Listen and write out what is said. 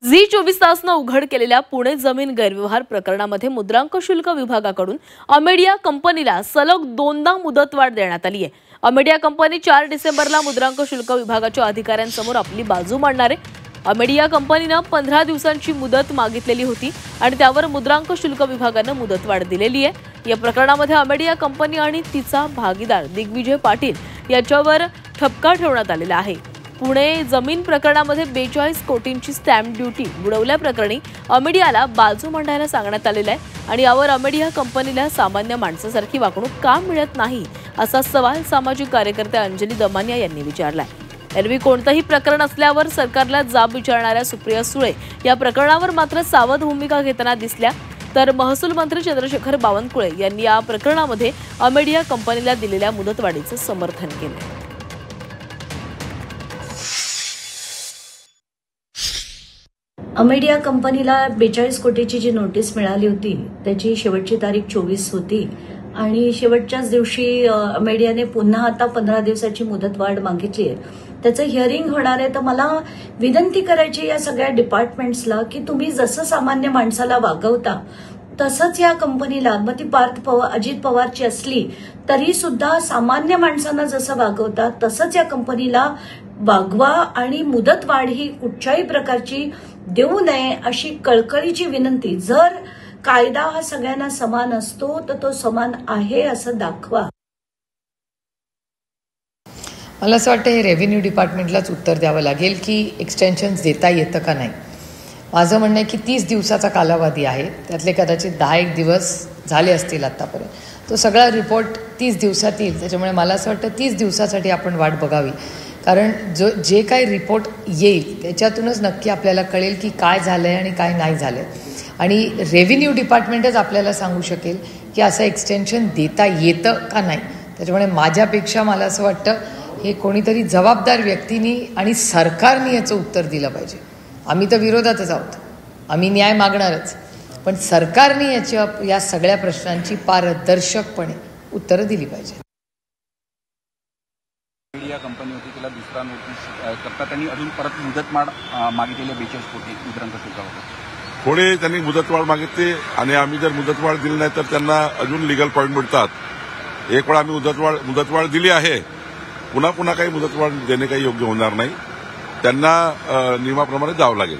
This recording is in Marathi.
झी24 तासनं उघड केलेल्या पुणे जमीन गैरव्यवहार प्रकरणामध्ये मुद्रांक शुल्क विभागाकडून अमेडिया कंपनीला सलग दोनदा मुदतवाढ देण्यात आली आहे। अमेडिया कंपनी 4 डिसेंबरला मुद्रांक शुल्क विभागाच्या अधिकाऱ्यांसमोर आपली बाजू मांडणार आहे। अमेडिया कंपनीने 15 दिवसांची मुदत मागितलेली होती आणि त्यावर मुद्रांक शुल्क विभागाने मुदतवाढ दिलेली आहे। या प्रकरणामध्ये अमेडिया कंपनी आणि तिचा भागीदार दिग्विजय पाटील याच्यावर ठपका ठेवण्यात आलेला आहे। पुणे जमीन प्रकरणामध्ये 42 कोटींची स्टॅम्प ड्युटी बुडवल्याप्रकरणी अमेडियाला बाजू मांडायला सांगण्यात आलेला आहे आणि यावर अमेडिया कंपनीला सामान्य माणसासारखी वागणूक का मिळत नाही असा सवाल सामाजिक कार्यकर्ते अंजली दमानिया यांनी विचारलाय। एरवी कोणतेही प्रकरण असल्यावर सरकारला जाब विचारणाऱ्या सुप्रिया सुळे या प्रकरणावर मात्र सावध भूमिका घेताना दिसल्या, तर महसूल मंत्री चंद्रशेखर बावनकुळे यांनी या प्रकरणामध्ये अमेडिया कंपनीला दिलेल्या मुदतवाढीचे समर्थन केले। अमेडिया कंपनीला 42 कोटीची जी नोटीस मिळाली होती त्याची शेवटची तारीख 24 होती आणि शेवटच्याच दिवशी अमेडियाने पुन्हा आता 15 दिवसाची मुदतवाढ मागितली आहे। त्याचं हिअरिंग होणार आहे, तर मला विनंती करायची या सगळ्या डिपार्टमेंट्सला की तुम्ही जसं सामान्य माणसाला वागवता तसंच या कंपनीला, मग ती अजित पवारची असली तरी सुद्धा सामान्य माणसांना जसं वागवता तसंच या कंपनीला वागवा आणि मुदतवाढ ही कुठच्याही प्रकारची देऊ नये अशी कळकळीची विनंती। जर कायदा हा सगळ्यांना समान असतो तर तो समान आहे असं दाखवा। मला असं वाटतं हे रेव्हेन्यू डिपार्टमेंटलाच उत्तर द्यावं लागेल की एक्सटेन्शन्स देता येतं का नाही। माझं म्हणणं आहे की 30 दिवसाचा कालावधी आहे, त्यातले कदाचित 10-1 दिवस झाले असतील आतापर्यंत। तो सगळा रिपोर्ट 30 दिवसात येईल, त्याच्यामुळे मला असं वाटतं 30 दिवसासाठी आपण वाट बघावी, कारण जे काही रिपोर्ट येईल त्याच्यातूनच नक्की आपल्याला कळेल की काय झालंय आणि काय नाही झालंय। आणि रेव्हेन्यू डिपार्टमेंटच आपल्याला सांगू शकेल की असं एक्सटेन्शन देता येतं का नाही। त्याच्यामुळे माझ्यापेक्षा मला असं वाटतं हे कोणीतरी जबाबदार व्यक्तींनी आणि सरकारने याचं उत्तर दिलं पाहिजे। आम्ही तर विरोधातच आहोत, आम्ही न्याय मागणारच, पण सरकारने या सगळ्या प्रश्नांची पारदर्शकपणे उत्तरं दिली पाहिजे। मीडिया कंपनी होती, तिला दुसरा नोटीस करता त्यांनी अजून परत मुदतवाढ मागितलेली 42 कोटी मुद्रांक शुल्कावर। पुढे त्यांनी मुदतवाढ मागितली आणि आम्ही जर मुदतवाढ दिली नाही तर त्यांना अजून लीगल पॉईंट मिळतात। एक वेळा आम्ही मुदतवाढ दिली आहे, पुन्हा काही मुदतवाढ देणे काही योग्य होणार नाही, त्यांना नियमाप्रमाणे जावं लागेल।